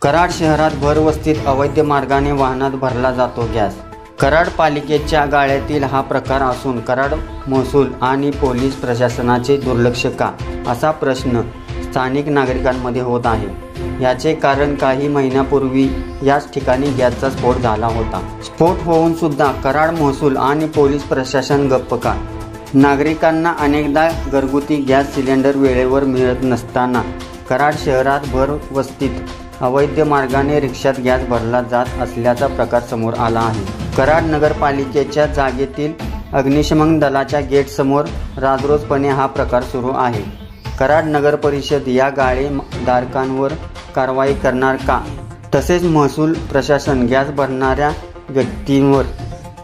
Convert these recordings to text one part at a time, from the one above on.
कराड शहरात भरवस्तीत अवैध मार्गाने वाहनात भरला जातो गॅस। कराड पालिकेच्या गाळ्यातील हा प्रकार असून कराड महसूल आणि पोलीस प्रशासनाचे दुर्लक्ष का, असा प्रश्न स्थानिक नागरिकांमध्ये होत आहे। याचे कारण काही महिन्यापूर्वी याच ठिकाणी गॅसचा स्फोट झाला होता। स्फोट होऊन सुद्धा कराड महसूल आणि पोलीस प्रशासन गप्प का? नागरिकांना अनेकदा घरगुती गॅस सिलेंडर वेळेवर मिळत नसताना कराड शहरात भरवस्तीत अवैध मार्गाने रिक्षात गॅस भरला जात असल्याचा प्रकार समोर आला आहे। कराड नगरपालिकेच्या जागेतील अग्निशमन दलाच्या गेटसमोर राजरोसपणे हा प्रकार सुरू आहे। कराड नगर परिषद या गाळे धारकांवर कारवाई करणार का? तसेच महसूल प्रशासन गॅस भरणाऱ्या व्यक्तींवर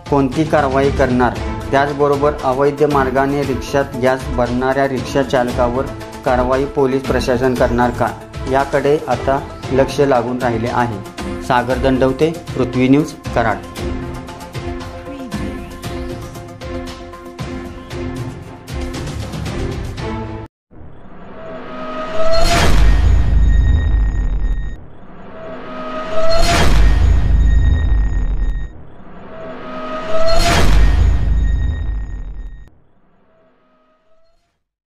कोणती कारवाई करणार? त्याचबरोबर अवैध मार्गाने रिक्षात गॅस भरणाऱ्या रिक्षा चालकावर कारवाई पोलीस प्रशासन करणार का? याकडे आता लक्ष लागून राहिले आहे। सागर दंडवते, पृथ्वी न्यूज, कराड।